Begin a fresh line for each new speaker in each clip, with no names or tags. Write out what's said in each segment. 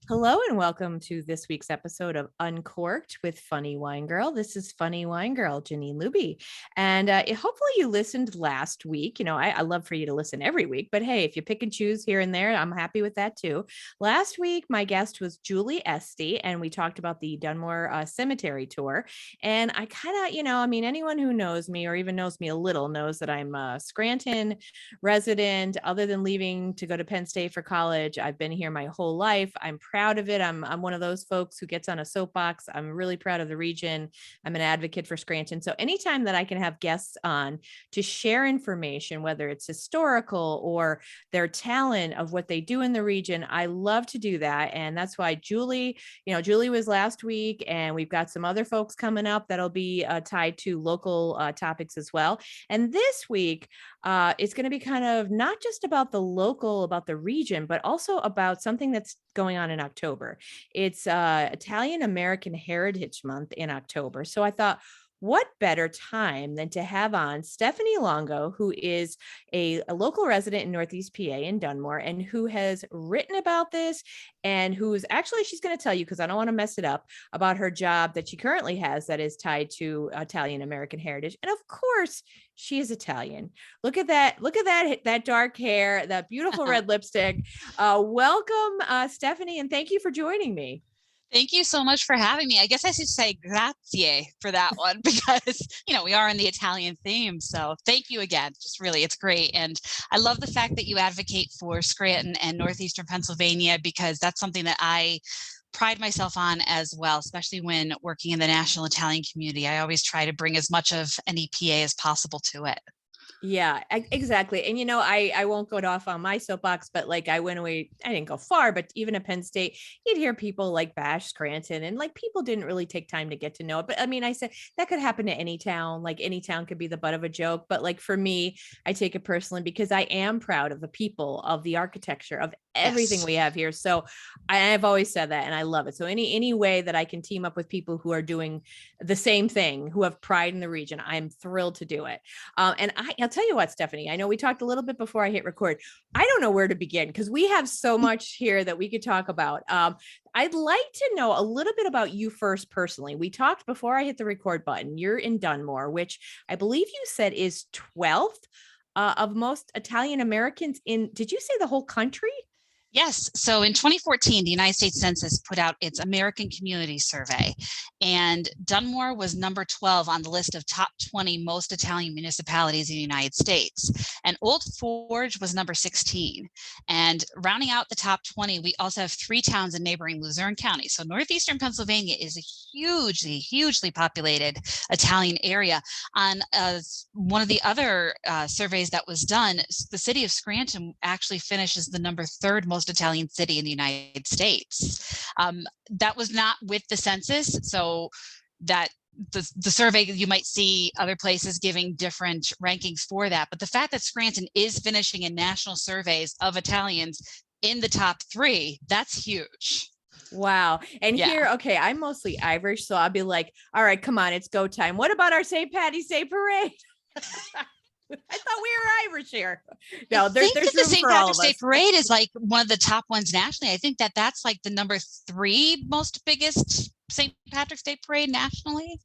Hello and welcome to this week's episode of Uncorked with Funny Wine Girl. This is Funny Wine Girl, Janine Luby. And hopefully you listened last week. I love for you to listen every week, but hey, if you pick and choose here and there, I'm happy with that too. Last week, my guest was Julie Esty, and we talked about the Dunmore Cemetery Tour. And I kind of, anyone who knows me or even knows me a little knows that I'm a Scranton resident. Other than leaving to go to Penn State for college, I've been here my whole life. I'm proud of it. I'm one of those folks who gets on a soapbox. I'm really proud of the region. I'm an advocate for Scranton. So anytime that I can have guests on to share information, whether it's historical or their talent of what they do in the region, I love to do that. And that's why Julie was last week, and we've got some other folks coming up that'll be tied to local topics as well. And this week, it's going to be kind of not just about the region, but also about something that's going on in October. It's Italian American Heritage Month in October. So I thought, what better time than to have on Stephanie Longo, who is a local resident in Northeast PA in Dunmore, and who has written about this, and who's actually, she's going to tell you, because I don't want to mess it up, about her job that she currently has that is tied to Italian American heritage. And of course, she is Italian. Look at that dark hair, that beautiful red lipstick. Welcome, Stephanie, and thank you for joining me.
Thank you so much for having me. I guess I should say grazie for that one because, we are in the Italian theme. So thank you again. Just really, it's great. And I love the fact that you advocate for Scranton and northeastern Pennsylvania, because that's something that I pride myself on as well, especially when working in the national Italian community. I always try to bring as much of an EPA as possible to it.
Yeah, exactly. And, I won't go off on my soapbox, but like I went away, I didn't go far, but even at Penn State, you'd hear people like bash Scranton, and like people didn't really take time to get to know it. But I mean, I said that could happen to any town, like any town could be the butt of a joke. But like for me, I take it personally because I am proud of the people, of the architecture, of everything we have here. So I've always said that, and I love it. So any way that I can team up with people who are doing the same thing, who have pride in the region, I'm thrilled to do it. And I'll tell you what, Stephanie, I know we talked a little bit before I hit record. I don't know where to begin because we have so much here that we could talk about. I'd like to know a little bit about you first personally. We talked before I hit the record button. You're in Dunmore, which I believe you said is 12th of most Italian Americans in, did you say the whole country?
Yes. So in 2014, the United States Census put out its American Community Survey, and Dunmore was number 12 on the list of top 20 most Italian municipalities in the United States. And Old Forge was number 16. And rounding out the top 20, we also have 3 towns in neighboring Luzerne County. So northeastern Pennsylvania is a hugely populated Italian area. On one of the other surveys that was done, the city of Scranton actually finishes the number 3rd most Italian city in the United States. That was not with the census, so that the survey, you might see other places giving different rankings for that. But the fact that Scranton is finishing in national surveys of Italians in the top 3, that's huge.
Wow. And here, okay, I'm mostly Irish, so I'll be like, all right, come on, it's go time. What about our St. Patty's Day parade? I thought we were Irish here. No, there's room
the St.
for all of
Patrick's Day
us.
Parade is like one of the top ones nationally. I think that's like the number 3 most biggest St. Patrick's Day Parade nationally.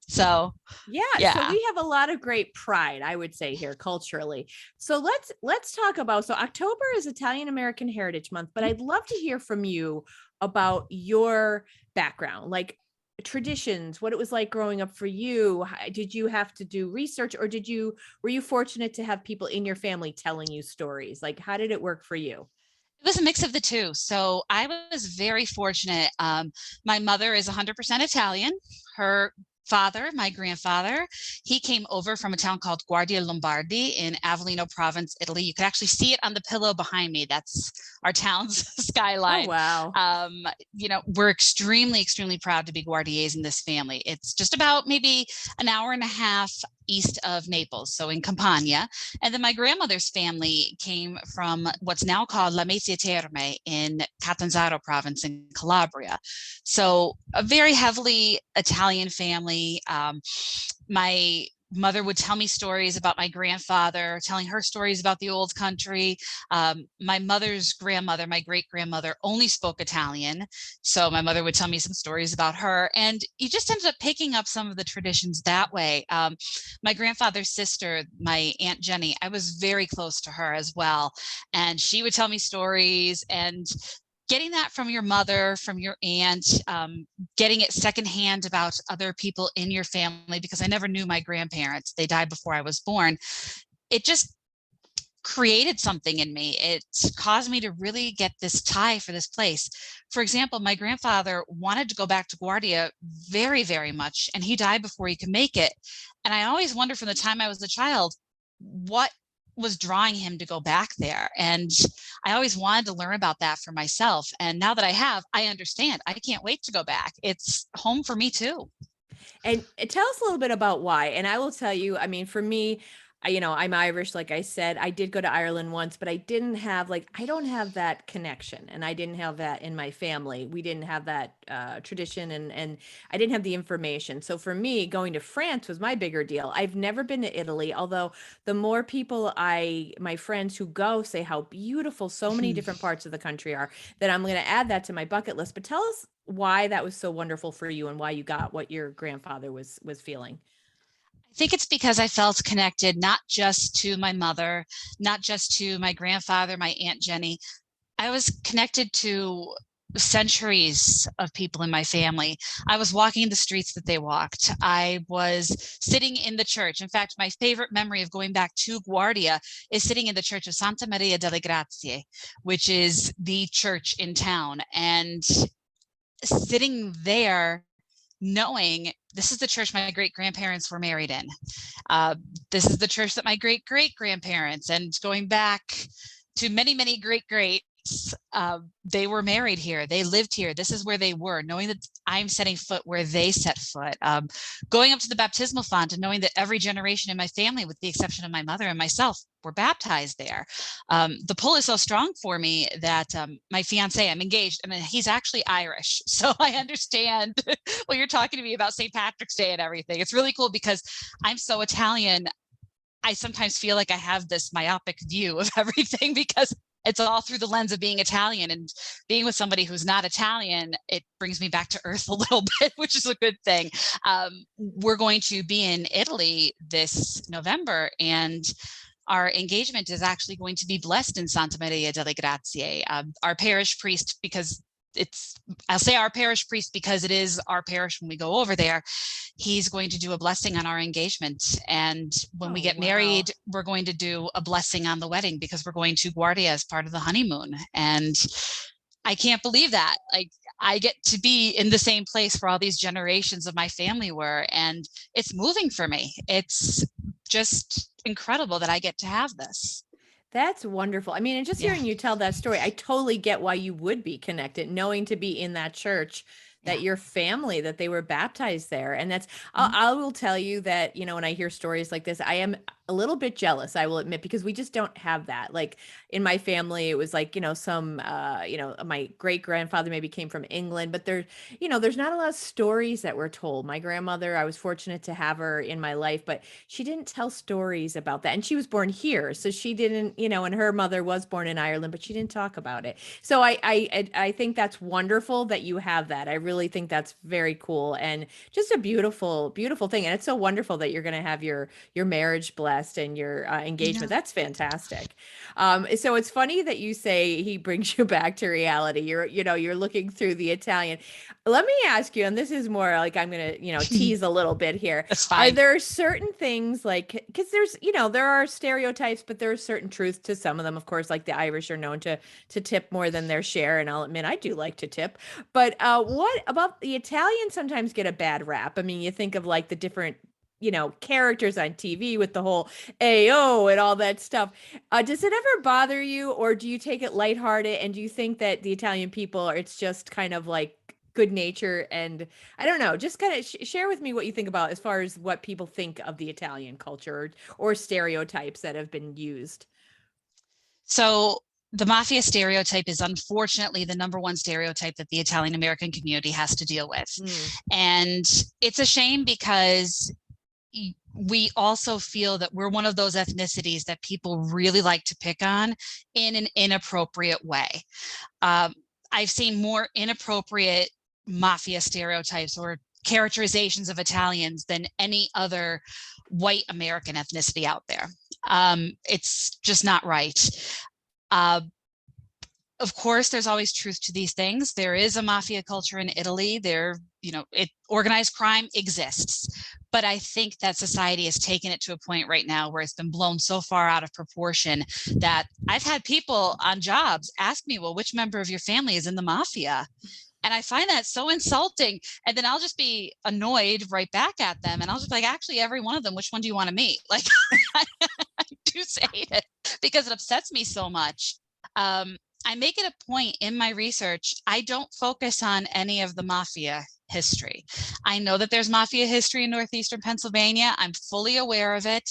So
yeah, so we have a lot of great pride, I would say, here culturally. So let's talk about, so October is Italian American Heritage Month, but I'd love to hear from you about your background, like traditions, what it was like growing up for you. Did you have to do research, or were you fortunate to have people in your family telling you stories? Like, how did it work for you?
It was a mix of the two. So I was very fortunate. My mother is 100% Italian. Her father, my grandfather, he came over from a town called Guardia Lombardi in Avellino province, Italy. You can actually see it on the pillow behind me. That's our town's skyline.
Oh, wow.
We're extremely proud to be Guardiers in this family. It's just about maybe an hour and a half east of Naples, so in Campania. And then my grandmother's family came from what's now called La Mezzia Terme in Catanzaro province in Calabria. So a very heavily Italian family. My mother would tell me stories about my grandfather, telling her stories about the old country. My mother's grandmother, my great-grandmother, only spoke Italian. So my mother would tell me some stories about her. And you just ended up picking up some of the traditions that way. My grandfather's sister, my Aunt Jenny, I was very close to her as well. And she would tell me stories, and getting that from your mother, from your aunt, getting it secondhand about other people in your family, because I never knew my grandparents. They died before I was born. It just created something in me. It caused me to really get this tie for this place. For example, my grandfather wanted to go back to Guardia very, very much, and he died before he could make it. And I always wondered from the time I was a child, what was drawing him to go back there. And I always wanted to learn about that for myself. And now that I have, I understand. I can't wait to go back. It's home for me too.
And tell us a little bit about why. And I will tell you, I mean, for me, I'm Irish, like I said. I did go to Ireland once, but I didn't have I don't have that connection, and I didn't have that in my family. We didn't have that tradition, and I didn't have the information. So for me, going to France was my bigger deal. I've never been to Italy, although the more people my friends who go say how beautiful so many different parts of the country are, that I'm going to add that to my bucket list. But tell us why that was so wonderful for you, and why you got what your grandfather was feeling.
I think it's because I felt connected, not just to my mother, not just to my grandfather, my Aunt Jenny. I was connected to centuries of people in my family. I was walking the streets that they walked. I was sitting in the church. In fact, my favorite memory of going back to Guardia is sitting in the church of Santa Maria delle Grazie, which is the church in town. And sitting there, knowing this is the church my great-grandparents were married in. This is the church that my great-great-grandparents, and going back to many, many great-greats, they were married here. They lived here. This is where they were, knowing that I'm setting foot where they set foot. Going up to the baptismal font and knowing that every generation in my family, with the exception of my mother and myself, were baptized there. The pull is so strong for me that my fiance, I'm engaged, and he's actually Irish. So I understand when you're talking to me about St. Patrick's Day and everything. It's really cool because I'm so Italian. I sometimes feel like I have this myopic view of everything because it's all through the lens of being Italian, and being with somebody who's not Italian, it brings me back to earth a little bit, which is a good thing. We're going to be in Italy this November, and our engagement is actually going to be blessed in Santa Maria delle Grazie. Our parish priest, because I'll say our parish priest because it is our parish when we go over there, he's going to do a blessing on our engagement. And when we get married, we're going to do a blessing on the wedding, because we're going to Guardia as part of the honeymoon. And I can't believe that. Like, I get to be in the same place where all these generations of my family were, and it's moving for me. It's just incredible that I get to have this.
That's wonderful. I mean, and just hearing you tell that story, I totally get why you would be connected, knowing to be in that church, that your family, that they were baptized there. And that's, I will tell you that, when I hear stories like this, I am a little bit jealous, I will admit, because we just don't have that. Like in my family, it was like, some, my great grandfather maybe came from England, but there's not a lot of stories that were told. My grandmother, I was fortunate to have her in my life, but she didn't tell stories about that. And she was born here. So she didn't, and her mother was born in Ireland, but she didn't talk about it. So I think that's wonderful that you have that. I really think that's very cool, and just a beautiful, beautiful thing. And it's so wonderful that you're going to have your marriage blessed and your engagement. That's fantastic. So it's funny that you say he brings you back to reality. You're looking through the Italian. Let me ask you, and this is more like I'm going to, tease a little bit here.
That's fine.
Are there certain things because there's, there are stereotypes, but there are certain truths to some of them. Of course, like the Irish are known to tip more than their share. And I'll admit, I do like to tip. But what about the Italians sometimes get a bad rap? I mean, you think of like the different characters on TV with the whole AO and all that stuff. Does it ever bother you, or do you take it lighthearted? And do you think that the Italian people, it's just kind of like good nature? And I don't know, just kind of share with me what you think about as far as what people think of the Italian culture, or stereotypes that have been used.
So the mafia stereotype is unfortunately the number one stereotype that the Italian American community has to deal with. And it's a shame because we also feel that we're one of those ethnicities that people really like to pick on in an inappropriate way. I've seen more inappropriate mafia stereotypes or characterizations of Italians than any other white American ethnicity out there. It's just not right. Of course, there's always truth to these things. There is a mafia culture in Italy. Organized crime exists. But I think that society has taken it to a point right now where it's been blown so far out of proportion that I've had people on jobs ask me, well, which member of your family is in the mafia? And I find that so insulting. And then I'll just be annoyed right back at them. And I'll just be like, actually, every one of them, which one do you want to meet? Like, I do say it because it upsets me so much. I make it a point in my research, I don't focus on any of the mafia history. I know that there's mafia history in northeastern Pennsylvania. I'm fully aware of it.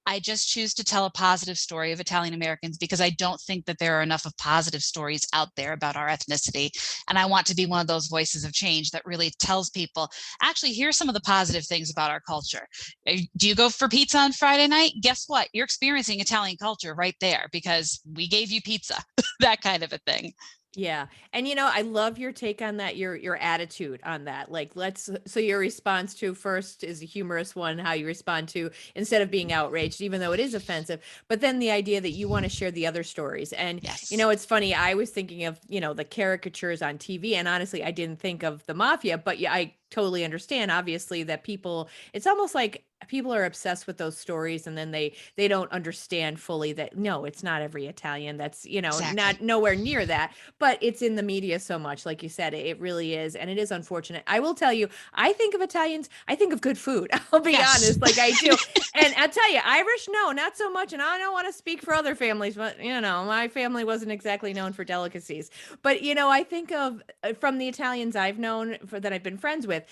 I just choose to tell a positive story of Italian Americans because I don't think that there are enough of positive stories out there about our ethnicity. And I want to be one of those voices of change that really tells people, actually, here's some of the positive things about our culture. Do you go for pizza on Friday night? Guess what? You're experiencing Italian culture right there because we gave you pizza, that kind of a thing.
Yeah. And I love your take on that, your attitude on that. Like, so your response to first is a humorous one, how you respond to instead of being outraged, even though it is offensive, but then the idea that you want to share the other stories. And,
Yes.
It's funny. I was thinking of, the caricatures on TV, and honestly, I didn't think of the mafia, but yeah, I totally understand, obviously, that it's almost like people are obsessed with those stories, and then they don't understand fully that no, it's not every Italian that's
Exactly.
not nowhere near that, but it's in the media so much, like you said, it really is, and it is unfortunate. I will tell you, I think of Italians, I think of good food. I'll be honest, like I do. And I'll tell you, Irish, no, not so much. And I don't want to speak for other families, but my family wasn't exactly known for delicacies. But I think of from the Italians I've known that I've been friends with,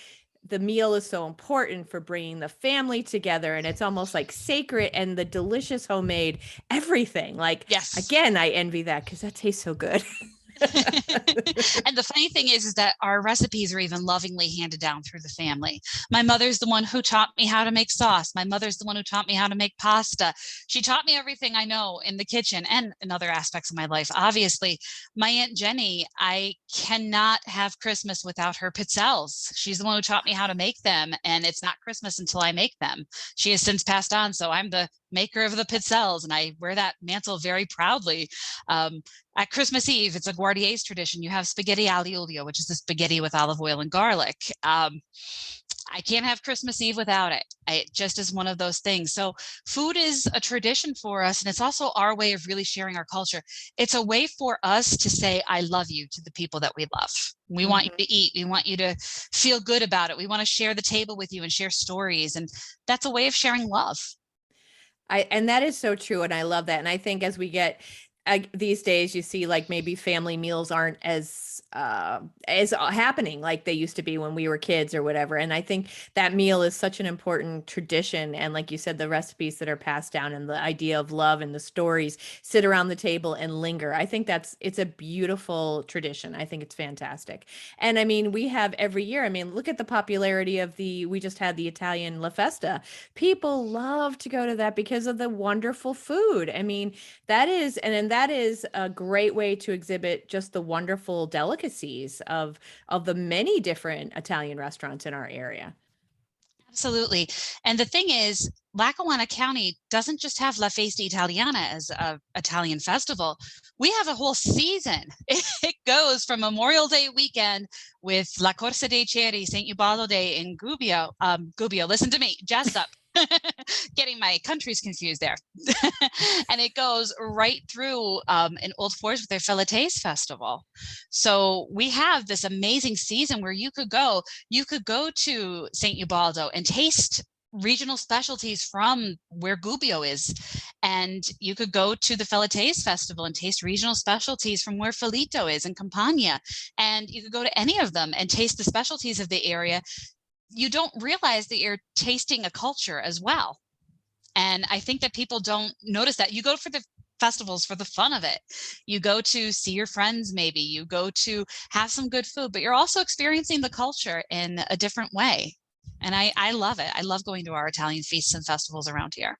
the meal is so important for bringing the family together, and it's almost like sacred, and the delicious homemade everything. Like,
yes.
Again, I envy that because that tastes so good.
And the funny thing is that our recipes are even lovingly handed down through the family. My mother's the one who taught me how to make sauce. My mother's the one who taught me how to make pasta. She taught me everything I know in the kitchen and in other aspects of my life. Obviously, my Aunt Jenny, I cannot have Christmas without her pizzelles. She's the one who taught me how to make them, and it's not Christmas until I make them. She has since passed on, so I'm the maker of the pizzelles, and I wear that mantle very proudly. At Christmas Eve, it's a Guardia's tradition. You have spaghetti ali olio, which is the spaghetti with olive oil and garlic. I can't have Christmas Eve without it. It just is one of those things. So food is a tradition for us, and it's also our way of really sharing our culture. It's a way for us to say, I love you to the people that we love. We want you to eat. We want you to feel good about it. We want to share the table with you and share stories. And that's a way of sharing love.
And that is so true. And I love that. And I think as we get these days, you see like maybe family meals aren't as happening like they used to be when we were kids or whatever. And I think that meal is such an important tradition. And like you said, the recipes that are passed down and the idea of love and the stories sit around the table and linger. I think it's a beautiful tradition. I think it's fantastic. And I mean, we have every year, I mean, look at the popularity of we just had the Italian La Festa. People love to go to that because of the wonderful food. I mean, that is a great way to exhibit just the wonderful delicacies of the many different Italian restaurants in our area.
Absolutely. And the thing is, Lackawanna County doesn't just have La Festa Italiana as an Italian festival. We have a whole season. It goes from Memorial Day weekend with La Corsa dei Ceri, St. Ubaldo Day in Gubbio. Gubbio, listen to me, Jessup. Getting my countries confused there. And it goes right through in Old Forest with their Filetes Festival. So we have this amazing season where you could go to St. Ubaldo and taste regional specialties from where Gubbio is. And you could go to the Filetes Festival and taste regional specialties from where Filito is in Campania. And you could go to any of them and taste the specialties of the area. You don't realize that you're tasting a culture as well. And I think that people don't notice that. You go for the festivals for the fun of it. You go to see your friends, maybe you go to have some good food, but you're also experiencing the culture in a different way. And I love it. I love going to our Italian feasts and festivals around here.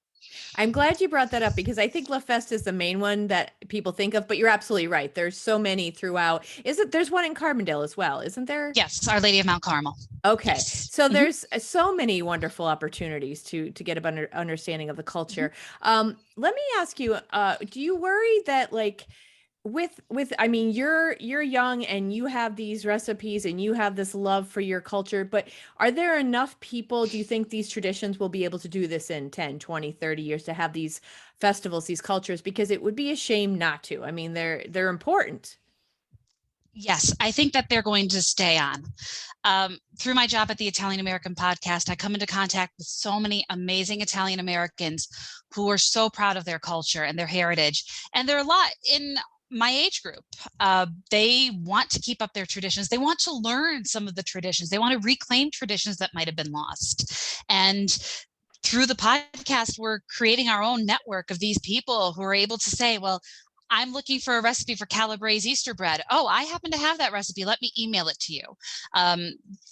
I'm glad you brought that up because I think La Festa is the main one that people think of, but you're absolutely right. There's so many throughout. There's one in Carbondale as well, isn't there?
Yes, Our Lady of Mount Carmel.
Okay.
Yes.
So
Mhm.
there's so many wonderful opportunities to get a better understanding of the
Mhm.
culture. Let me ask you, do you worry that like with I mean you're young and you have these recipes and you have this love for your culture, but are there enough people, do you think these traditions will be able to do this in 10, 20, 30 years to have these festivals, these cultures, because it would be a shame not to. I mean they're important.
Yes, I think that they're going to stay on. Through my job at the Italian American podcast, I come into contact with so many amazing Italian Americans who are so proud of their culture and their heritage. And there are a lot in my age group. They want to keep up their traditions. They want to learn some of the traditions. They want to reclaim traditions that might have been lost. And through the podcast, we're creating our own network of these people who are able to say, well, I'm looking for a recipe for Calabrese Easter bread. Oh, I happen to have that recipe. Let me email it to you.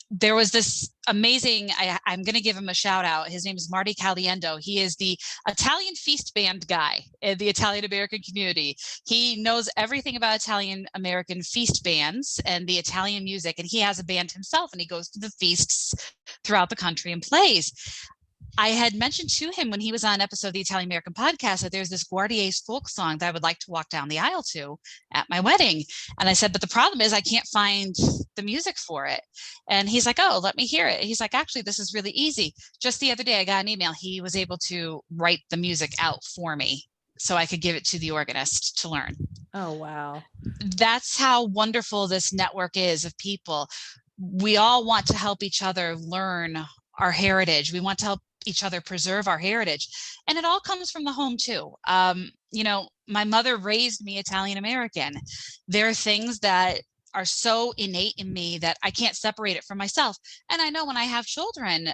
There was this amazing, I'm going to give him a shout out. His name is Marty Caliendo. He is the Italian feast band guy in the Italian American community. He knows everything about Italian American feast bands and the Italian music. And he has a band himself and he goes to the feasts throughout the country and plays. I had mentioned to him when he was on an episode of the Italian American podcast that there's this Guardia's folk song that I would like to walk down the aisle to at my wedding. And I said, but the problem is I can't find the music for it. And he's like, oh, let me hear it. He's like, actually, this is really easy. Just the other day, I got an email. He was able to write the music out for me so I could give it to the organist to learn.
Oh, wow.
That's how wonderful this network is of people. We all want to help each other learn our heritage. We want to help each other preserve our heritage. And it all comes from the home too. My mother raised me Italian American. There are things that are so innate in me that I can't separate it from myself. And I know when I have children,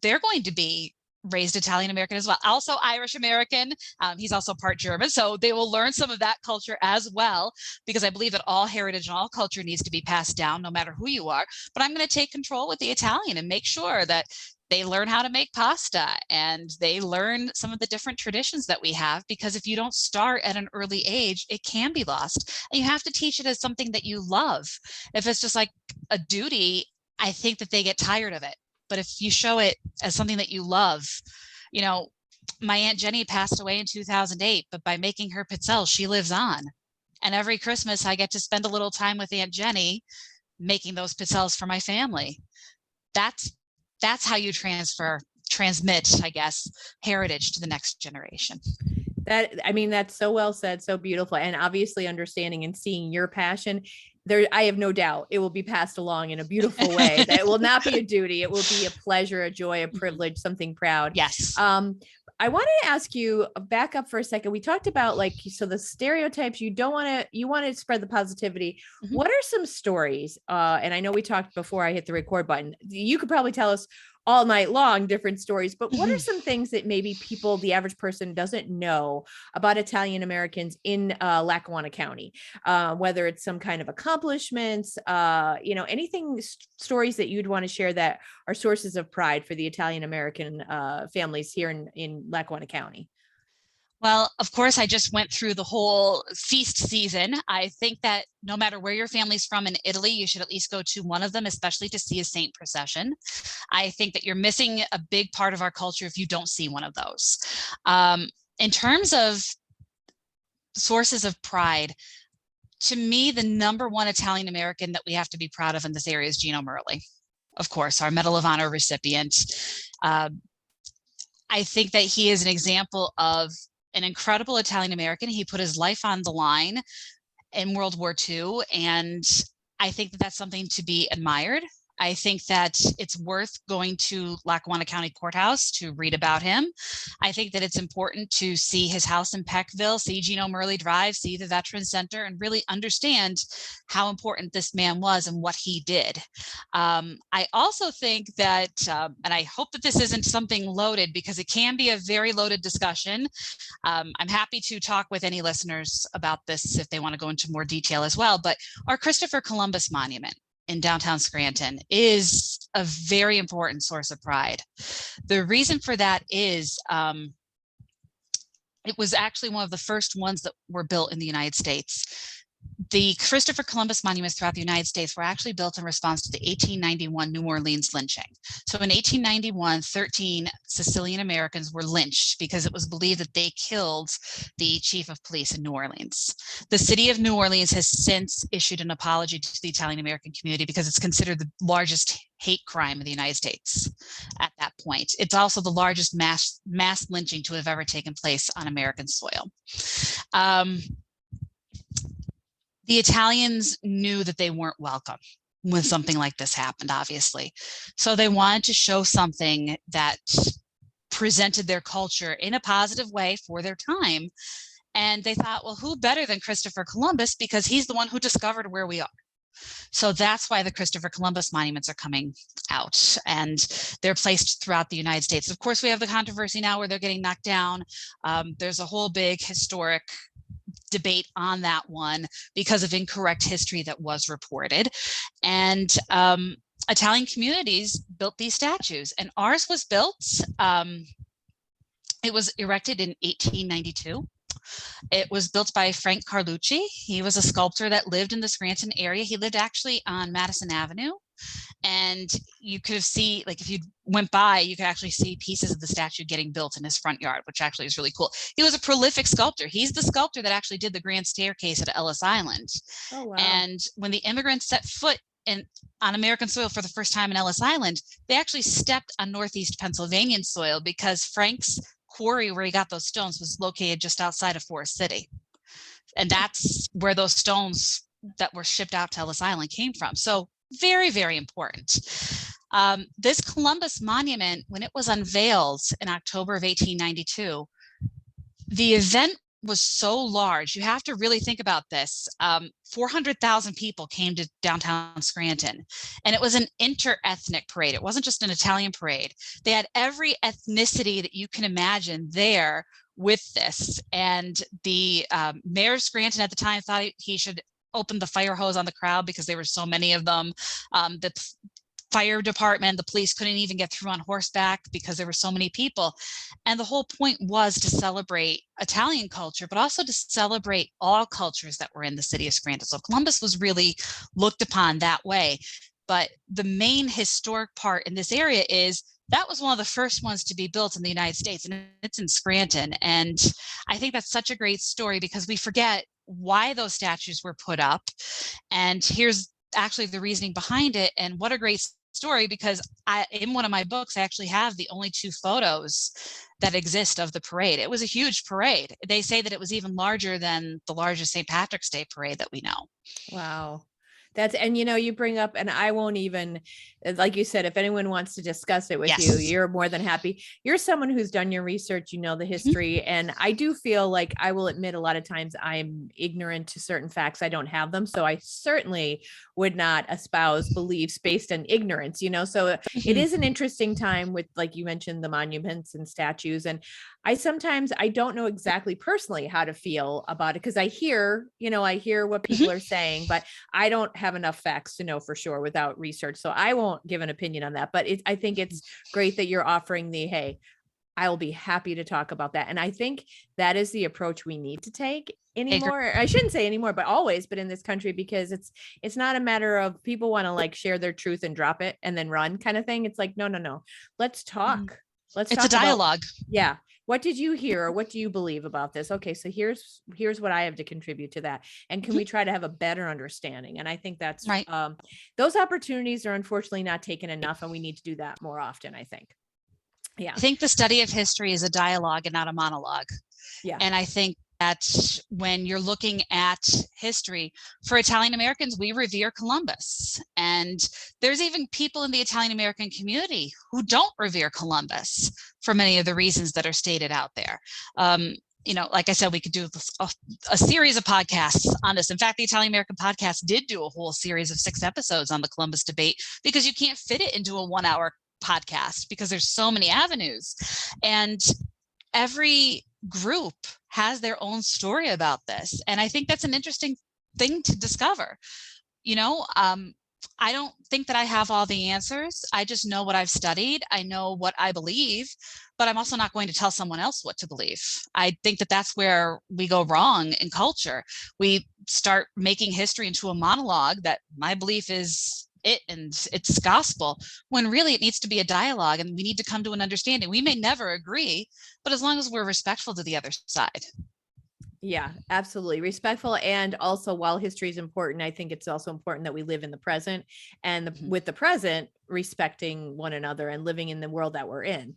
they're going to be raised Italian American as well. Also Irish American. He's also part German. So they will learn some of that culture as well, because I believe that all heritage and all culture needs to be passed down no matter who you are. But I'm going to take control with the Italian and make sure that they learn how to make pasta and they learn some of the different traditions that we have, because if you don't start at an early age, it can be lost. And you have to teach it as something that you love. If it's just like a duty, I think that they get tired of it. But if you show it as something that you love, my Aunt Jenny passed away in 2008, but by making her pizzelle, she lives on. And every Christmas I get to spend a little time with Aunt Jenny making those pizzelles for my family. That's how you transmit, I guess, heritage to the next generation.
That's so well said, so beautiful. And obviously understanding and seeing your passion there, I have no doubt it will be passed along in a beautiful way. That will not be a duty. It will be a pleasure, a joy, a privilege, something proud.
Yes.
I wanted to ask you back up for a second. We talked about so the stereotypes, you want to spread the positivity. Mm-hmm. What are some stories? And I know we talked before I hit the record button. You could probably tell us all night long different stories, but what are some things that maybe the average person doesn't know about Italian Americans in Lackawanna County, whether it's some kind of accomplishments, anything, stories that you'd want to share that are sources of pride for the Italian American families here in Lackawanna County?
Well, of course, I just went through the whole feast season. I think that no matter where your family's from in Italy, you should at least go to one of them, especially to see a saint procession. I think that you're missing a big part of our culture if you don't see one of those. In terms of sources of pride, to me, the number one Italian American that we have to be proud of in this area is Gino Merli, of course, our Medal of Honor recipient. I think that he is an example of an incredible Italian American. He put his life on the line in World War II, and I think that that's something to be admired. I think that it's worth going to Lackawanna County Courthouse to read about him. I think that it's important to see his house in Peckville, see Gino Merli Drive, see the Veterans Center, and really understand how important this man was and what he did. I also think that, and I hope that this isn't something loaded because it can be a very loaded discussion. I'm happy to talk with any listeners about this if they want to go into more detail as well, but our Christopher Columbus Monument. in downtown Scranton is a very important source of pride. The reason for that is it was actually one of the first ones that were built in the United States. The Christopher Columbus monuments throughout the United States were actually built in response to the 1891 New Orleans lynching. So in 1891, 13 Sicilian Americans were lynched because it was believed that they killed the chief of police in New Orleans. The city of New Orleans has since issued an apology to the Italian American community because it's considered the largest hate crime in the United States at that point. It's also the largest mass lynching to have ever taken place on American soil. The Italians knew that they weren't welcome when something like this happened, obviously. So they wanted to show something that presented their culture in a positive way for their time. And they thought, well, who better than Christopher Columbus, because he's the one who discovered where we are. So that's why the Christopher Columbus monuments are coming out, and they're placed throughout the United States. Of course, we have the controversy now where they're getting knocked down. There's a whole big historic debate on that one because of incorrect history that was reported. And Italian communities built these statues, and ours was built, it was erected in 1892. It was built by Frank Carlucci. He was a sculptor that lived in the Scranton area. He lived actually on Madison Avenue. And you could see, like, if you went by, you could actually see pieces of the statue getting built in his front yard, which actually is really cool. He was a prolific sculptor. He's the sculptor that actually did the grand staircase at Ellis Island.
Oh, wow.
And when the immigrants set foot on American soil for the first time in Ellis Island, they actually stepped on Northeast Pennsylvanian soil because Frank's quarry where he got those stones was located just outside of Forest City. And that's where those stones that were shipped out to Ellis Island came from. So very, very important. This Columbus monument, when it was unveiled in October of 1892, the event was so large. You have to really think about this. 400,000 people came to downtown Scranton, and it was an inter-ethnic parade. It wasn't just an Italian parade. They had every ethnicity that you can imagine there with this. And the mayor of Scranton at the time thought he should open the fire hose on the crowd because there were so many of them. The fire department, the police couldn't even get through on horseback because there were so many people. And the whole point was to celebrate Italian culture, but also to celebrate all cultures that were in the city of Scranton. So Columbus was really looked upon that way. But the main historic part in this area is that was one of the first ones to be built in the United States, and it's in Scranton. And I think that's such a great story because we forget why those statues were put up. And here's actually the reasoning behind it. And what a great story, because in one of my books, I actually have the only 2 photos that exist of the parade. It was a huge parade. They say that it was even larger than the largest St. Patrick's Day parade that we know.
Wow. And you bring up, and I won't even, like you said, if anyone wants to discuss it with you, you're more than happy. You're someone who's done your research, the history. And I do feel like, I will admit, a lot of times I'm ignorant to certain facts. I don't have them. So I certainly would not espouse beliefs based on ignorance, so it is an interesting time with, like you mentioned, the monuments and statues. And I don't know exactly personally how to feel about it, because I hear what people are saying, but I don't have enough facts to know for sure without research. So I won't give an opinion on that, but I think it's great that you're offering hey, I will be happy to talk about that. And I think that is the approach we need to take anymore. I shouldn't say anymore, but always, but in this country, because it's not a matter of people want to share their truth and drop it and then run kind of thing. It's like, no, let's talk. It's
a dialogue.
Yeah. What did you hear? Or what do you believe about this? Okay, so here's what I have to contribute to that. And can we try to have a better understanding? And I think that's right. Those opportunities are unfortunately not taken enough, and we need to do that more often, I think. Yeah.
I think the study of history is a dialogue and not a monologue.
Yeah.
And I think that when you're looking at history, for Italian Americans, we revere Columbus. And there's even people in the Italian American community who don't revere Columbus for many of the reasons that are stated out there. Like I said, we could do a series of podcasts on this. In fact, the Italian American podcast did do a whole series of 6 episodes on the Columbus debate, because you can't fit it into a 1-hour podcast because there's so many avenues. And every group has their own story about this. And I think that's an interesting thing to discover. I don't think that I have all the answers. I just know what I've studied. I know what I believe, but I'm also not going to tell someone else what to believe. I think that that's where we go wrong in culture. We start making history into a monologue that my belief is it and it's gospel, when really it needs to be a dialogue and we need to come to an understanding. We may never agree, but as long as we're respectful to the other side.
Yeah, absolutely. Respectful. And also, while history is important, I think it's also important that we live in the present, and with the present, respecting one another and living in the world that we're in.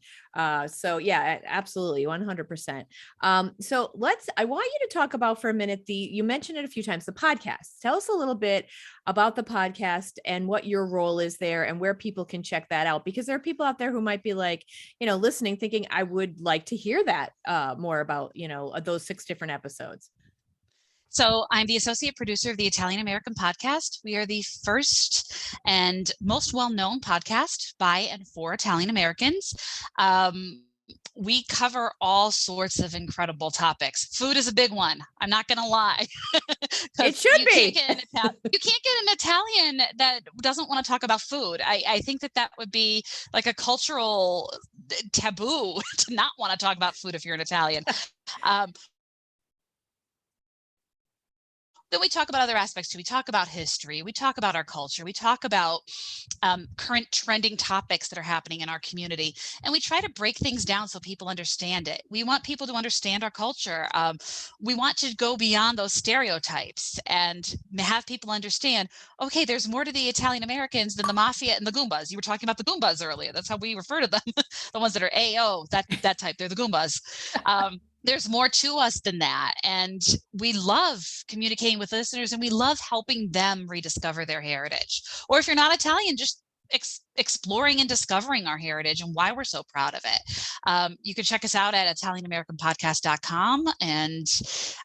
So yeah, absolutely. 100%. So I want you to talk about for a minute, you mentioned it a few times, the podcast. Tell us a little bit about the podcast and what your role is there and where people can check that out, because there are people out there who might be like, listening, thinking, I would like to hear that more about, those 6 different episodes.
So I'm the associate producer of the Italian American podcast. We are the first and most well-known podcast by and for Italian Americans. We cover all sorts of incredible topics. Food is a big one. I'm not going to lie.
It should be.
You can't get an Italian that doesn't want to talk about food. I think that would be like a cultural taboo to not want to talk about food if you're an Italian. Then we talk about other aspects too. We talk about history. We talk about our culture. We talk about current trending topics that are happening in our community. And we try to break things down so people understand it. We want people to understand our culture. We want to go beyond those stereotypes and have people understand, okay, there's more to the Italian Americans than the mafia and the Goombas. You were talking about the Goombas earlier. That's how we refer to them. The ones that are AO, that type, they're the Goombas. There's more to us than that. And we love communicating with listeners, and we love helping them rediscover their heritage. Or if you're not Italian, just exploring and discovering our heritage and why we're so proud of it. You can check us out at ItalianAmericanPodcast.com. And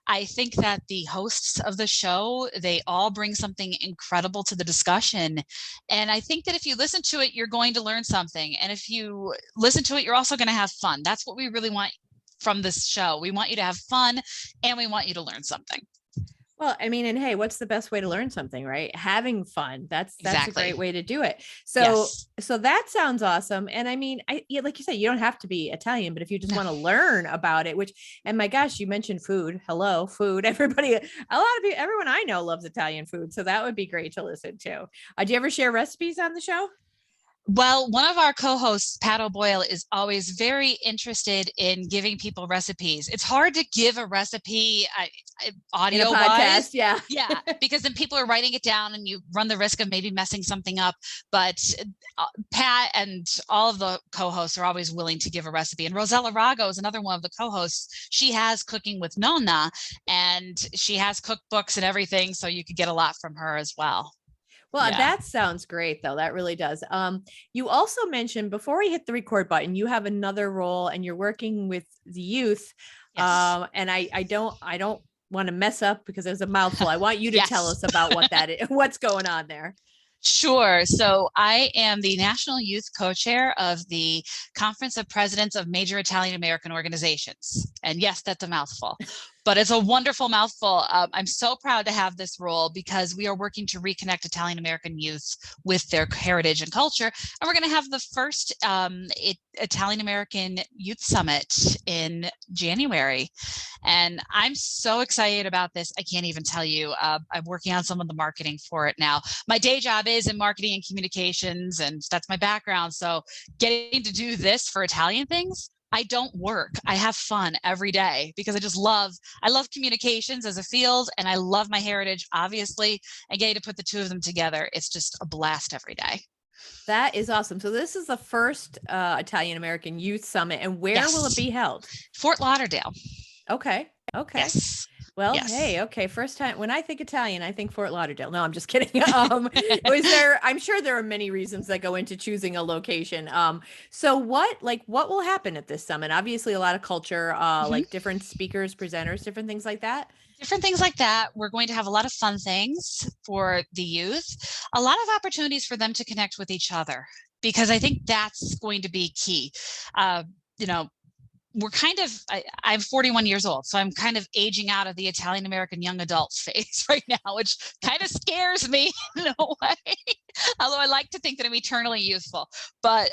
I think that the hosts of the show, they all bring something incredible to the discussion. And I think that if you listen to it, you're going to learn something. And if you listen to it, you're also going to have fun. That's what we really want from this show. We want you to have fun, and we want you to learn something.
Well, I mean, and hey, what's the best way to learn something, right? Having fun. That's exactly a great way to do it. So, yes. So that sounds awesome. And I mean, like you said, you don't have to be Italian, but if you just want to learn about it, and my gosh, you mentioned food. Hello, food. Everybody, a lot of people, everyone I know loves Italian food. So that would be great to listen to. Do you ever share recipes on the show?
Well, one of our co-hosts, Pat O'Boyle, is always very interested in giving people recipes. It's hard to give a recipe audio-wise.
Yeah.
Yeah, because then people are writing it down and you run the risk of maybe messing something up. But Pat and all of the co-hosts are always willing to give a recipe. And Rosella Rago is another one of the co-hosts. She has Cooking with Nonna, and she has cookbooks and everything, so you could get a lot from her as well.
Well, yeah. That sounds great, though. That really does. You also mentioned, before we hit the record button, you have another role and you're working with the youth. Yes. And I don't want to mess up because there's a mouthful. I want you to tell us about what that is, what's going on there.
Sure. So I am the National Youth Co-Chair of the Conference of Presidents of Major Italian American Organizations. And yes, that's a mouthful, but it's a wonderful mouthful. I'm so proud to have this role because we are working to reconnect Italian American youth with their heritage and culture. And we're going to have the first Italian American Youth Summit in January. And I'm so excited about this. I can't even tell you. I'm working on some of the marketing for it now. My day job is in marketing and communications, and that's my background. So getting to do this for Italian things, I don't work. I have fun every day because I love communications as a field, and I love my heritage, obviously, and getting to put the two of them together. It's just a blast every day.
That is awesome. So this is the first Italian American Youth Summit, and where will it be held?
Fort Lauderdale.
Okay.
Yes.
Well, yes. Hey, okay. First time when I think Italian, I think Fort Lauderdale. No, I'm just kidding. I'm sure there are many reasons that go into choosing a location. So what will happen at this summit? Obviously a lot of culture, like different speakers, presenters, different things like that.
Different things like that. We're going to have a lot of fun things for the youth, a lot of opportunities for them to connect with each other, because I think that's going to be key. I'm 41 years old, so I'm kind of aging out of the Italian American young adult phase right now, which kind of scares me in a way. Although I like to think that I'm eternally youthful, but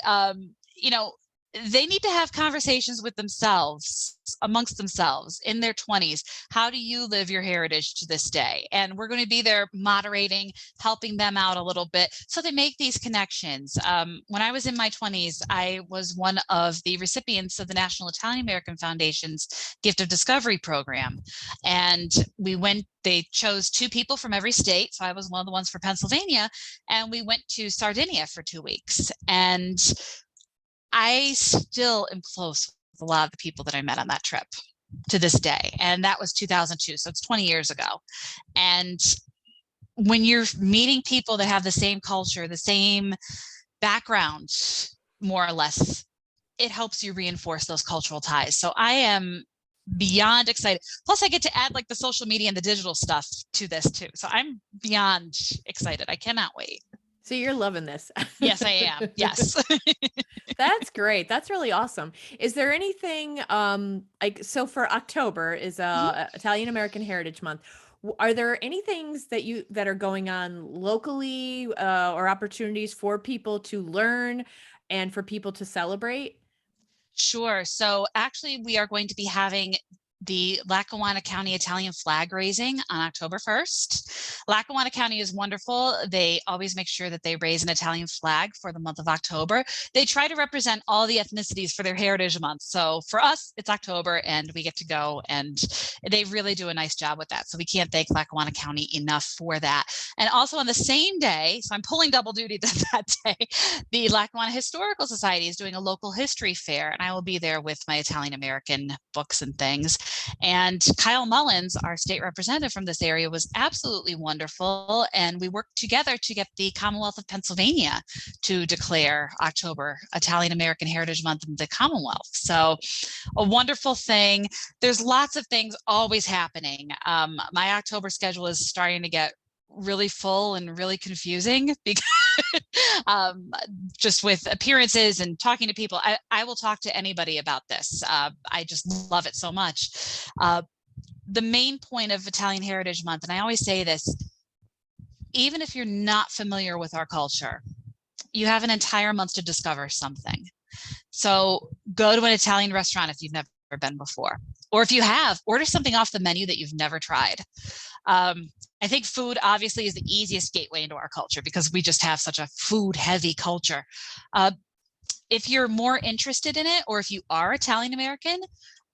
they need to have conversations with themselves, amongst themselves in their 20s. How do you live your heritage to this day? And we're going to be there moderating, helping them out a little bit so they make these connections. When I was in my 20s, I was one of the recipients of the National Italian American Foundation's Gift of Discovery program. And they chose 2 people from every state. So I was one of the ones for Pennsylvania. And we went to Sardinia for 2 weeks. And I still am close with a lot of the people that I met on that trip to this day. And that was 2002. So it's 20 years ago. And when you're meeting people that have the same culture, the same background, more or less, it helps you reinforce those cultural ties. So I am beyond excited. Plus I get to add like the social media and the digital stuff to this too. So I'm beyond excited. I cannot wait.
So you're loving this.
Yes, I am. Yes.
That's great. That's really awesome. Is there anything so for October is Italian American Heritage Month. Are there any things that are going on locally or opportunities for people to learn and for people to celebrate?
Sure. So actually we are going to be having the Lackawanna County Italian flag raising on October 1st. Lackawanna County is wonderful. They always make sure that they raise an Italian flag for the month of October. They try to represent all the ethnicities for their Heritage Month. So for us, it's October and we get to go, and they really do a nice job with that. So we can't thank Lackawanna County enough for that. And also on the same day, so I'm pulling double duty that day, the Lackawanna Historical Society is doing a local history fair, and I will be there with my Italian American books and things. And Kyle Mullins, our state representative from this area, was absolutely wonderful. And we worked together to get the Commonwealth of Pennsylvania to declare October Italian American Heritage Month in the Commonwealth. So a wonderful thing. There's lots of things always happening. My October schedule is starting to get really full and really confusing because just with appearances and talking to people. I will talk to anybody about this. I just love it so much. The main point of Italian Heritage Month, and I always say this, even if you're not familiar with our culture, you have an entire month to discover something. So go to an Italian restaurant if you've never been before, or if you have, order something off the menu that you've never tried. I think food obviously is the easiest gateway into our culture because we just have such a food heavy culture. If you're more interested in it, or if you are Italian American,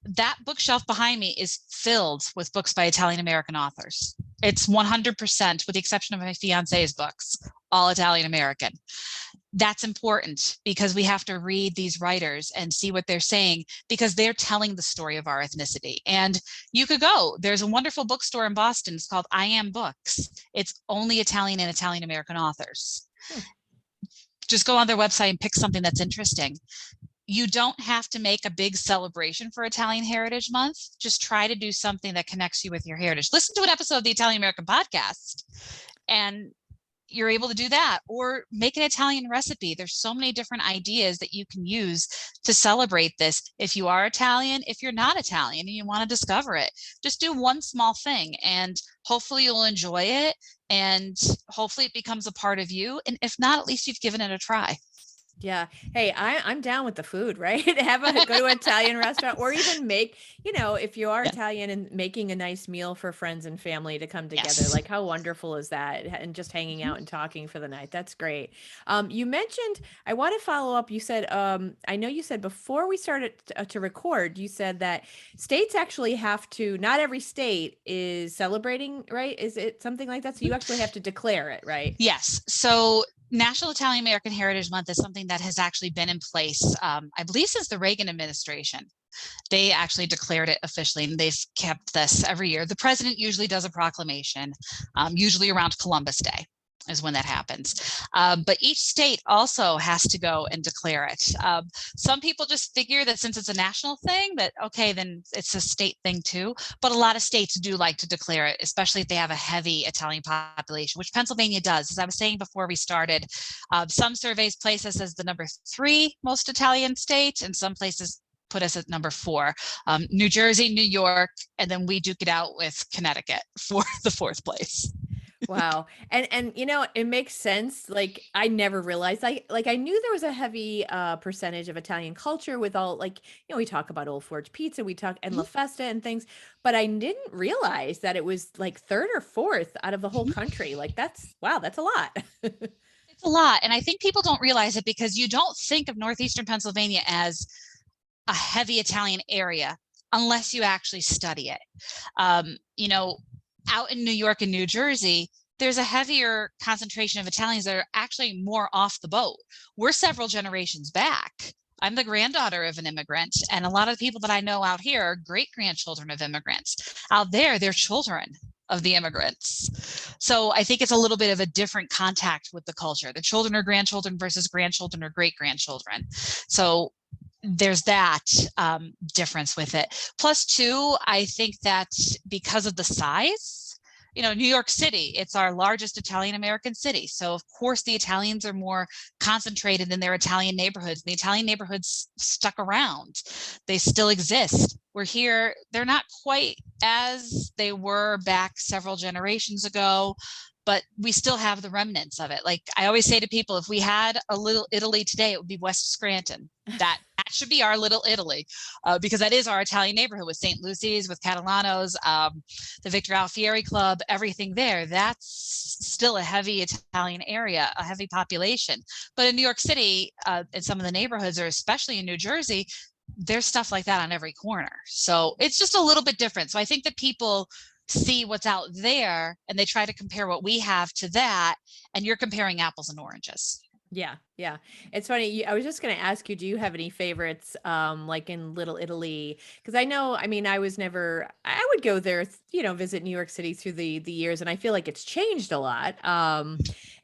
that bookshelf behind me is filled with books by Italian American authors. It's 100%, with the exception of my fiance's books, all Italian American. That's important because we have to read these writers and see what they're saying, because they're telling the story of our ethnicity. And you could go, there's a wonderful bookstore in Boston. It's called I Am Books. It's only Italian and Italian American authors. Just go on their website and pick something that's interesting. You don't have to make a big celebration for Italian Heritage Month. Just try to do something that connects you with your heritage. Listen to an episode of the Italian American podcast and you're able to do that, or make an Italian recipe. There's so many different ideas that you can use to celebrate this. If you are Italian, if you're not Italian and you want to discover it, just do one small thing and hopefully you'll enjoy it, and hopefully it becomes a part of you. And if not, at least you've given it a try.
Yeah. Hey, I'm down with the food, right? Go to an Italian restaurant, or even make, if you are Italian, and making a nice meal for friends and family to come together.
Yes.
Like, how wonderful is that? And just hanging out and talking for the night. That's great. You mentioned, I want to follow up. You said, I know you said before we started to record, you said that states actually have to, not every state is celebrating, right? Is it something like that? So you actually have to declare it, right?
Yes. So National Italian American Heritage Month is something that has actually been in place, I believe, since the Reagan administration. They actually declared it officially, and they've kept this every year. The president usually does a proclamation, usually around Columbus Day is when that happens. But each state also has to go and declare it. Some people just figure that since it's a national thing, that, okay, then it's a state thing too. But a lot of states do like to declare it, especially if they have a heavy Italian population, which Pennsylvania does. As I was saying before we started, some surveys place us as the number 3 most Italian state, and some places put us at number 4. New Jersey, New York, and then we duke it out with Connecticut for the 4th place.
Wow. And you know, it makes sense. Like I never realized I knew there was a heavy percentage of Italian culture with all like, you know, we talk about Old Forge pizza, we talk and La
Mhm,
Festa and things, but I didn't realize that it was like third or fourth out of the whole
mhm.
country. Like that's wow, that's a lot.
It's a lot. And I think people don't realize it because you don't think of northeastern Pennsylvania as a heavy Italian area unless you actually study it. You know, out in New York and New Jersey, there's a heavier concentration of Italians that are actually more off the boat. We're several generations back. I'm the granddaughter of an immigrant, and a lot of the people that I know out here are great grandchildren of immigrants. Out there, they're children of the immigrants. So I think it's a little bit of a different contact with the culture. The children or grandchildren versus grandchildren or great grandchildren. So there's that difference with it. Plus, too, I think that because of the size, you know, New York City, it's our largest Italian American city. So, of course, the Italians are more concentrated in their Italian neighborhoods. The Italian neighborhoods stuck around, they still exist. We're here, they're not quite as they were back several generations ago, but we still have the remnants of it. Like I always say to people, if we had a little Italy today, it would be West Scranton. That should be our little Italy, because that is our Italian neighborhood with St. Lucy's, with Catalano's, the Victor Alfieri Club, everything there. That's still a heavy Italian area, a heavy population. But in New York City, in some of the neighborhoods, or especially in New Jersey, there's stuff like that on every corner. So it's just a little bit different. So I think that people see what's out there and they try to compare what we have to that, and you're comparing apples and oranges.
Yeah, yeah. It's funny. I was just going to ask you, do you have any favorites, like in Little Italy? Because I know, I mean, I was never. I would go there, you know, visit New York City through the years, and I feel like it's changed a lot.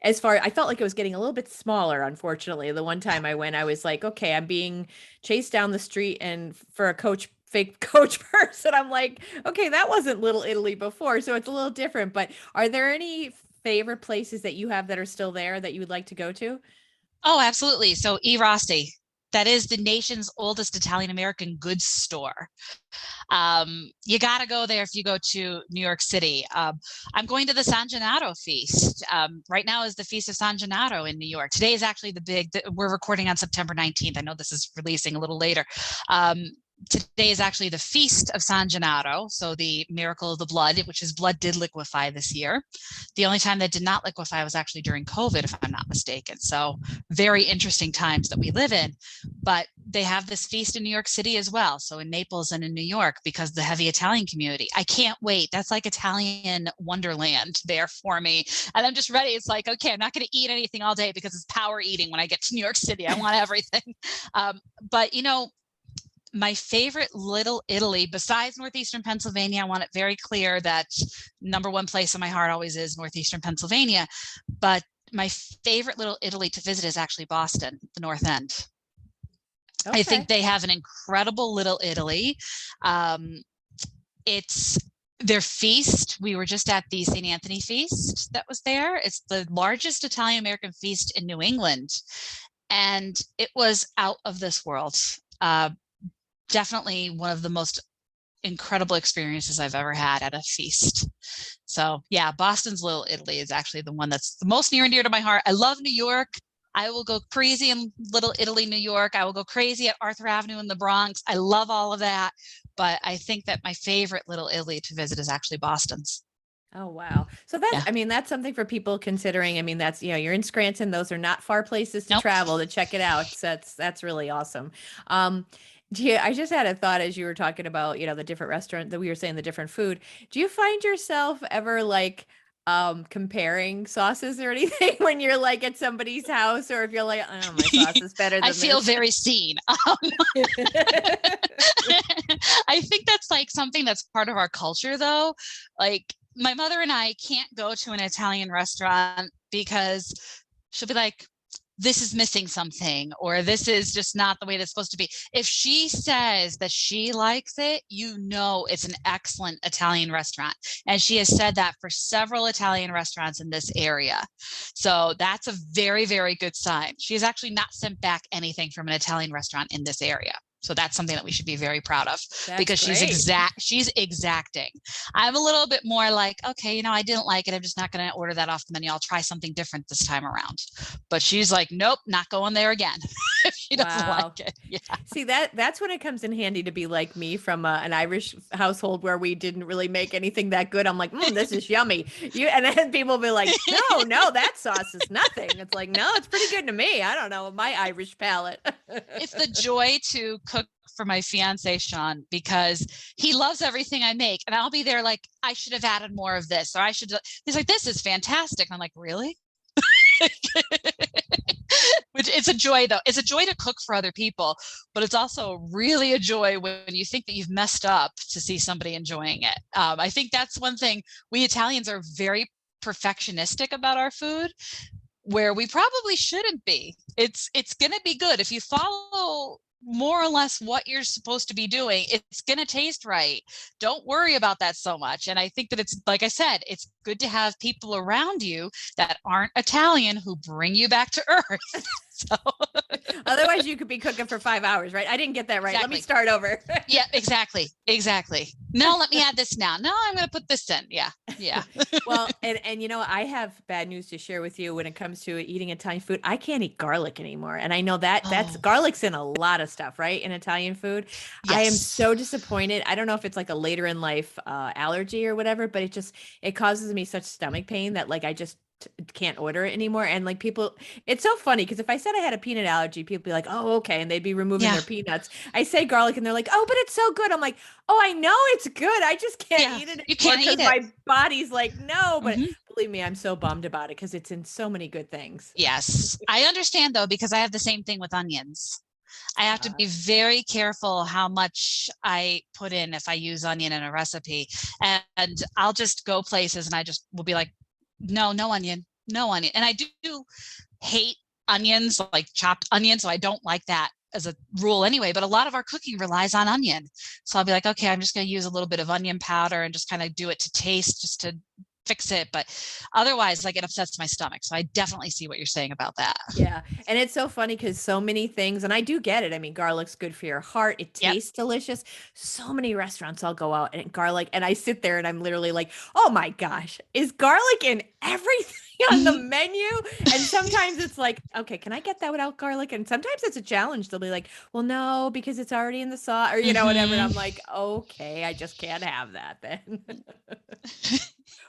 As far, I felt like it was getting a little bit smaller. Unfortunately, the one time I went, I was like, okay, I'm being chased down the street, and for a fake coach person, I'm like, okay, that wasn't Little Italy before, so it's a little different. But are there any favorite places that you have that are still there that you would like to go to?
Oh, absolutely. So E. Rossi, that is the nation's oldest Italian American goods store. You got to go there if you go to New York City. I'm going to the San Gennaro feast. Right now is the Feast of San Gennaro in New York. Today is actually we're recording on September 19th. I know this is releasing a little later. Today is actually the Feast of San Gennaro, so the miracle of the blood, which is blood did liquefy this year. The only time that did not liquefy was actually during COVID, if I'm not mistaken. So very interesting times that we live in. But they have this feast in New York City as well. So in Naples and in New York, because of the heavy Italian community. I can't wait. That's like Italian wonderland there for me. And I'm just ready. It's like, okay, I'm not going to eat anything all day because it's power eating when I get to New York City. I want everything. But, you know, my favorite Little Italy, besides northeastern Pennsylvania, I want it very clear that number one place in my heart always is northeastern Pennsylvania. But my favorite Little Italy to visit is actually Boston, the North End.
Okay.
I think they have an incredible Little Italy. It's their feast. We were just at the St. Anthony feast that was there. It's the largest Italian American feast in New England. And it was out of this world. Definitely one of the most incredible experiences I've ever had at a feast. So yeah, Boston's Little Italy is actually the one that's the most near and dear to my heart. I love New York. I will go crazy in Little Italy, New York. I will go crazy at Arthur Avenue in the Bronx. I love all of that. But I think that my favorite Little Italy to visit is actually Boston's.
Oh, wow. So that's,
Yeah.
I mean, that's something for people considering. I mean, that's, you know, you're in Scranton. Those are not far places to
Nope.
travel to check it out. So that's really awesome. I just had a thought as you were talking about, you know, the different restaurant that we were saying, the different food. Do you find yourself ever like comparing sauces or anything when you're like at somebody's house, or if you're like, oh, my sauce is better than
I feel
this?
very seen. I think that's like something that's part of our culture though. Like my mother and I can't go to an Italian restaurant because she'll be like, this is missing something, or this is just not the way that's supposed to be. If she says that she likes it, you know it's an excellent Italian restaurant. And she has said that for several Italian restaurants in this area. So that's a very, very good sign. She has actually not sent back anything from an Italian restaurant in this area. So that's something that we should be very proud of, because
great.
she's exacting. I'm a little bit more like, okay, I didn't like it. I'm just not going to order that off the menu. I'll try something different this time around. But she's like, nope, not going there again if she doesn't like it. Yeah.
See, that's when it comes in handy to be like me from an Irish household where we didn't really make anything that good. I'm like, this is yummy. And then people will be like, no, that sauce is nothing. It's like, no, it's pretty good to me. I don't know, my Irish palate.
It's the joy to cook for my fiance, Sean, because he loves everything I make. And I'll be there like, I should have added more of this, or he's like, this is fantastic. I'm like, really? Which it's a joy though. It's a joy to cook for other people, but it's also really a joy when you think that you've messed up to see somebody enjoying it. I think that's one thing. We Italians are very perfectionistic about our food, where we probably shouldn't be. It's going to be good if you follow more or less what you're supposed to be doing. It's going to taste right. Don't worry about that so much. And I think that it's, like I said, it's good to have people around you that aren't Italian who bring you back to earth. So
otherwise you could be cooking for 5 hours, right? I didn't get that right.
Exactly.
Let me start over.
Yeah, exactly. No, let me add this now. No, I'm going to put this in. Yeah.
Well, and I have bad news to share with you when it comes to eating Italian food. I can't eat garlic anymore. And I know that's garlic's in a lot of stuff, right? In Italian food. Yes. I am so disappointed. I don't know if it's like a later in life allergy or whatever, but it causes me such stomach pain that like I just can't order it anymore. And like people, it's so funny because if I said I had a peanut allergy, people be like, oh, okay. And they'd be removing their peanuts. I say garlic and they're like, oh, but it's so good. I'm like, oh, I know it's good. I just can't eat it.
You can't eat it.
My body's like, no, but believe me, I'm so bummed about it because it's in so many good things.
Yes. I understand though, because I have the same thing with onions. I have to be very careful how much I put in if I use onion in a recipe. And I'll just go places and I just will be like, no onion. And I do hate onions, like chopped onions. So I don't like that as a rule anyway, but a lot of our cooking relies on onion. So I'll be like, okay, I'm just going to use a little bit of onion powder and just kind of do it to taste, just to fix it. But otherwise, like, it upsets my stomach. So I definitely see what you're saying about that.
Yeah. And it's so funny because so many things, and I do get it. I mean, garlic's good for your heart. It tastes delicious. So many restaurants I'll go out and garlic, and I sit there and I'm literally like, oh my gosh, is garlic in everything on the menu? And sometimes it's like, okay, can I get that without garlic? And sometimes it's a challenge. They'll be like, well, no, because it's already in the sauce, or, whatever. And I'm like, okay, I just can't have that then.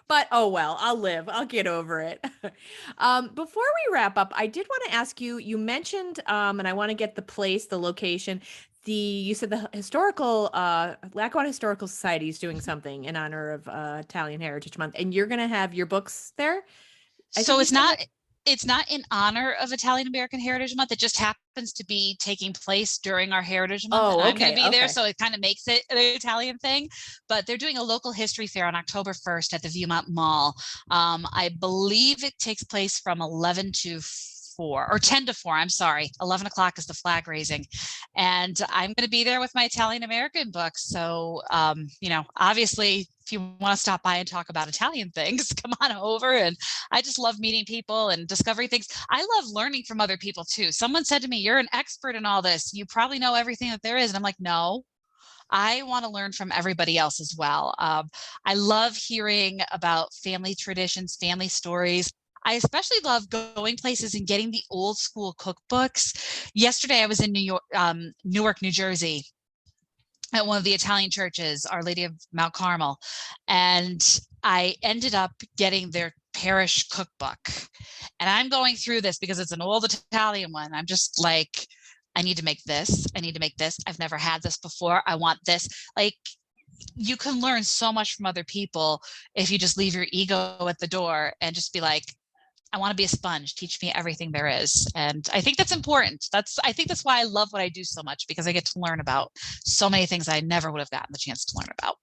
But, oh, well, I'll live. I'll get over it. Before we wrap up, I did want to ask you, you mentioned, and I want to get the location, you said the historical, Lackawanna Historical Society is doing something in honor of Italian Heritage Month, and you're going to have your books there?
So it's not in honor of Italian American Heritage Month. It just happens to be taking place during our Heritage Month.
Oh, okay.
I'm going to be there, so it kind of makes it an Italian thing. But they're doing a local history fair on October 1st at the Viewmont Mall. I believe it takes place from 11 to 4 or 10 to 4. I'm sorry. 11 o'clock is the flag raising. And I'm going to be there with my Italian American books. So, obviously, if you want to stop by and talk about Italian things, come on over. And I just love meeting people and discovering things. I love learning from other people too. Someone said to me, you're an expert in all this. You probably know everything that there is. And I'm like, no, I want to learn from everybody else as well. I love hearing about family traditions, family stories. I especially love going places and getting the old school cookbooks. Yesterday, I was in Newark, New Jersey, at one of the Italian churches, Our Lady of Mount Carmel. And I ended up getting their parish cookbook. And I'm going through this because it's an old Italian one. I'm just like, I need to make this. I need to make this. I've never had this before. I want this. Like, you can learn so much from other people if you just leave your ego at the door and just be like, I want to be a sponge. Teach me everything there is. And I think that's important. I think that's why I love what I do so much, because I get to learn about so many things I never would have gotten the chance to learn about.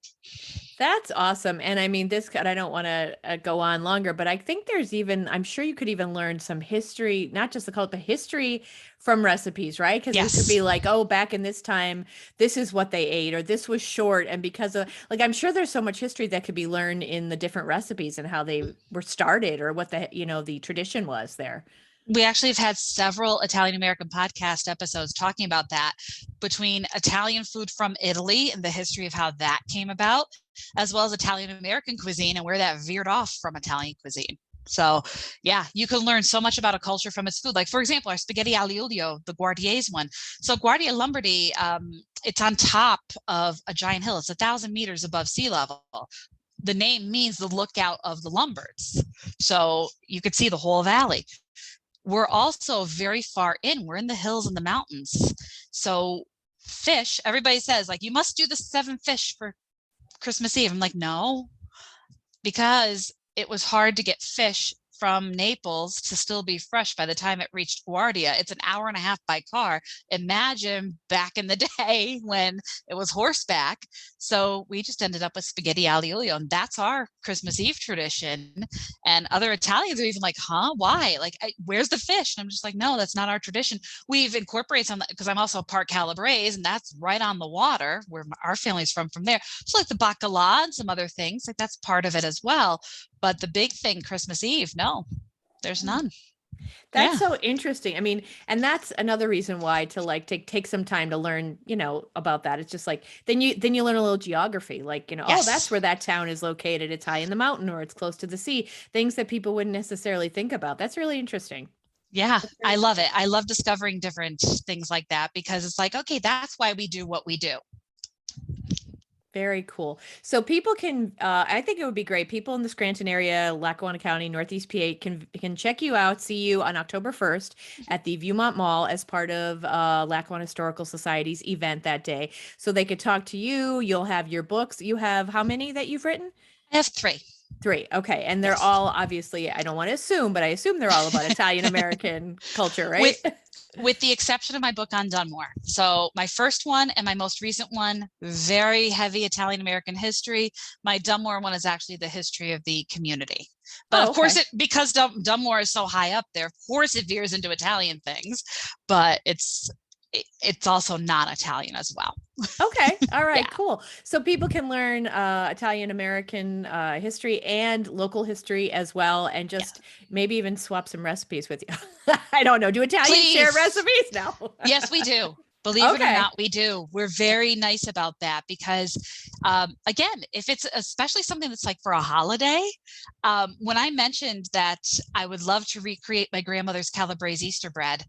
That's awesome. And I mean, I don't want to go on longer, but I think I'm sure you could even learn some history, not just the culture, but history from recipes, right? Because it could be like, oh, back in this time, this is what they ate, or this was short. And because of, like, I'm sure there's so much history that could be learned in the different recipes and how they were started, or what the tradition was there.
We actually have had several Italian American podcast episodes talking about that, between Italian food from Italy and the history of how that came about, as well as Italian American cuisine and where that veered off from Italian cuisine. So yeah, you can learn so much about a culture from its food. Like, for example, our spaghetti aglio olio, the Guardia's one. So Guardia Lombardi, it's on top of a giant hill. It's 1,000 meters above sea level. The name means the lookout of the Lombards. So you could see the whole valley. We're also very far in. We're in the hills and the mountains. So fish, everybody says, like, you must do the 7 fish for Christmas Eve. I'm like, no, because it was hard to get fish from Naples to still be fresh by the time it reached Guardia. It's an hour and a half by car. Imagine back in the day when it was horseback. So we just ended up with spaghetti aglio olio, and that's our Christmas Eve tradition. And other Italians are even like, huh, why? Like, where's the fish? And I'm just like, no, that's not our tradition. We've incorporated some, because I'm also part Calabrese, and that's right on the water where our family's from there. So like the bacala and some other things, like that's part of it as well. But the big thing, Christmas Eve, no, there's none.
That's so interesting. I mean, and that's another reason why to like take some time to learn, about that. It's just like then you learn a little geography, like, oh, that's
Yes.
where that town is located. It's high in the mountain or it's close to the sea. Things that people wouldn't necessarily think about. That's really interesting.
Yeah, I love it. I love discovering different things like that, because it's like, okay, that's why we do what we do.
Very cool. So people can, I think it would be great. People in the Scranton area, Lackawanna County, Northeast PA can check you out, see you on October 1st at the Viewmont Mall as part of Lackawanna Historical Society's event that day. So they could talk to you. You'll have your books. You have how many that you've written?
I have 3.
3. Okay. And they're
Yes.
all obviously, I don't want to assume, but I assume they're all about Italian American culture, right?
With the exception of my book on Dunmore. So my first one and my most recent one, very heavy Italian American history. My Dunmore one is actually the history of the community. But of course, because Dunmore is so high up there, of course it veers into Italian things, but it's also non-Italian as well.
Okay. All right,
Yeah.
cool. So people can learn Italian American history and local history as well, and just maybe even swap some recipes with you. I don't know. Do Italians share recipes now?
Yes, we do. Believe it or not, we do. We're very nice about that because, again, if it's especially something that's like for a holiday, when I mentioned that I would love to recreate my grandmother's Calabrese Easter bread,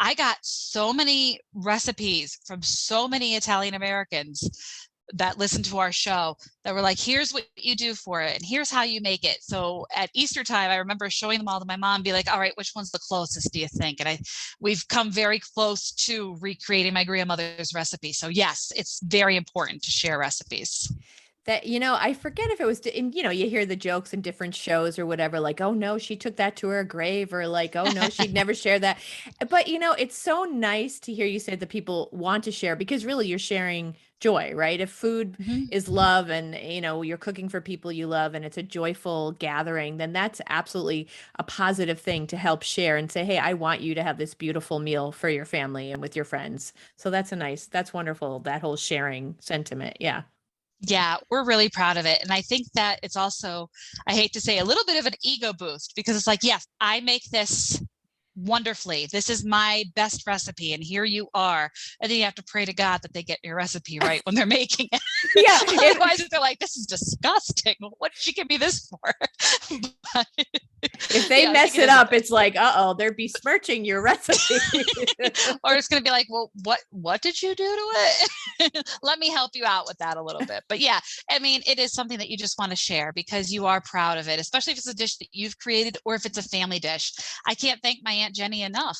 I got so many recipes from so many Italian Americans that listen to our show that were like, here's what you do for it, and here's how you make it. So at Easter time, I remember showing them all to my mom and be like, all right, which one's the closest, do you think? And we've come very close to recreating my grandmother's recipe. So yes, it's very important to share recipes.
That, I forget if it was, you hear the jokes in different shows or whatever, like, oh no, she took that to her grave, or like, oh no, she'd never share that. But, it's so nice to hear you say that people want to share, because really you're sharing joy, right? If food is love and, you're cooking for people you love and it's a joyful gathering, then that's absolutely a positive thing to help share and say, hey, I want you to have this beautiful meal for your family and with your friends. So that's wonderful. That whole sharing sentiment. Yeah.
Yeah, we're really proud of it. And I think that it's also, I hate to say, a little bit of an ego boost, because it's like, yes, I make this wonderfully. This is my best recipe, and here you are. And then you have to pray to God that they get your recipe right when they're making it.
Yeah.
Otherwise, they're like, this is disgusting. What did she give me this for? But,
if they mess it up, it's like, they're besmirching your recipe.
Or it's going to be like, well, what did you do to it? Let me help you out with that a little bit. But yeah, I mean, it is something that you just want to share because you are proud of it, especially if it's a dish that you've created or if it's a family dish. I can't thank my Aunt Jenny enough.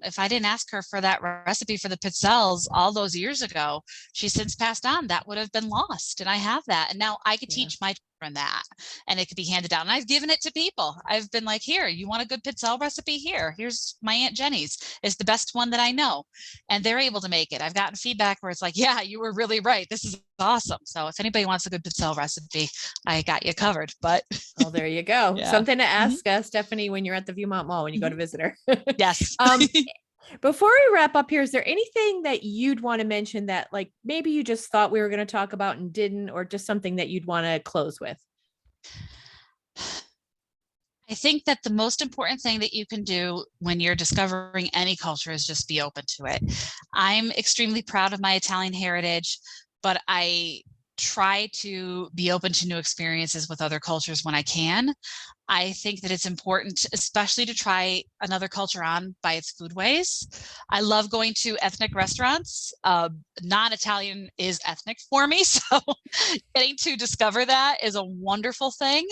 If I didn't ask her for that recipe for the pizzelles all those years ago, she's since passed on. That would have been lost. And I have that. And now I could teach my children that, and it could be handed down. And I've given it to people. I've been like, here, you want a good pizzelle recipe? Here's my Aunt Jenny's. It's the best one that I know. And they're able to make it. I've gotten feedback where it's like, yeah, you were really right. This is awesome. So if anybody wants a good pizzelle recipe, I got you covered. But
oh, there you go. Yeah. Something to ask Stephanie when you're at the Viewmont Mall, when you go to visit her.
Yes.
Before we wrap up here, is there anything that you'd want to mention that like maybe you just thought we were going to talk about and didn't, or just something that you'd want to close with?
I think that the most important thing that you can do when you're discovering any culture is just be open to it. I'm extremely proud of my Italian heritage, but I try to be open to new experiences with other cultures when I can. I think that it's important, especially to try another culture on by its foodways. I love going to ethnic restaurants. Non-Italian is ethnic for me, so getting to discover that is a wonderful thing.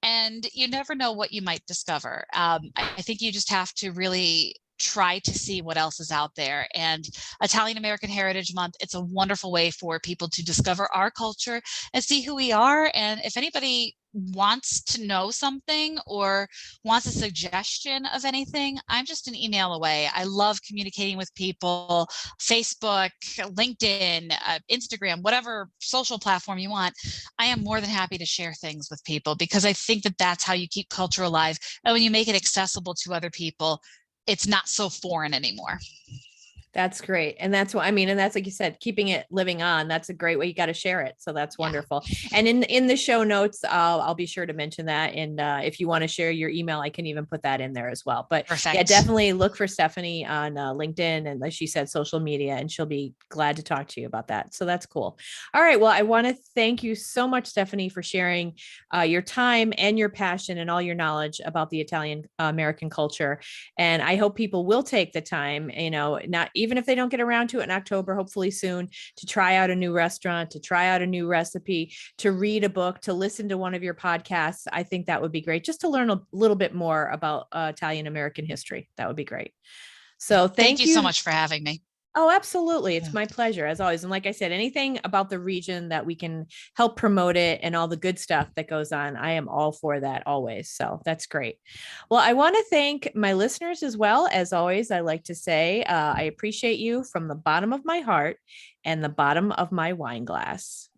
And you never know what you might discover. I think you just have to really try to see what else is out there. And Italian American Heritage Month, it's a wonderful way for people to discover our culture and see who we are. And if anybody wants to know something or wants a suggestion of anything, I'm just an email away. I love communicating with people. Facebook, LinkedIn, Instagram, whatever social platform you want. I am more than happy to share things with people because I think that that's how you keep culture alive. And when you make it accessible to other people, it's not so foreign anymore.
That's great. And that's what I mean. And that's, like you said, keeping it living on. That's a great way. You got to share it. So that's wonderful. And in the show notes, I'll be sure to mention that. And if you want to share your email, I can even put that in there as well. But
Perfect.
Yeah, definitely look for Stephanie on LinkedIn and, like she said, social media, and she'll be glad to talk to you about that. So that's cool. All right. Well, I want to thank you so much, Stephanie, for sharing your time and your passion and all your knowledge about the Italian American culture. And I hope people will take the time, not even if they don't get around to it in October, hopefully soon, to try out a new restaurant, to try out a new recipe, to read a book, to listen to one of your podcasts. I think that would be great, just to learn a little bit more about Italian American history. That would be great. So
thank you so much for having me.
Oh, absolutely. It's my pleasure, as always. And like I said, anything about the region that we can help promote it and all the good stuff that goes on, I am all for that always. So that's great. Well, I want to thank my listeners as well. As always, I like to say, I appreciate you from the bottom of my heart and the bottom of my wine glass.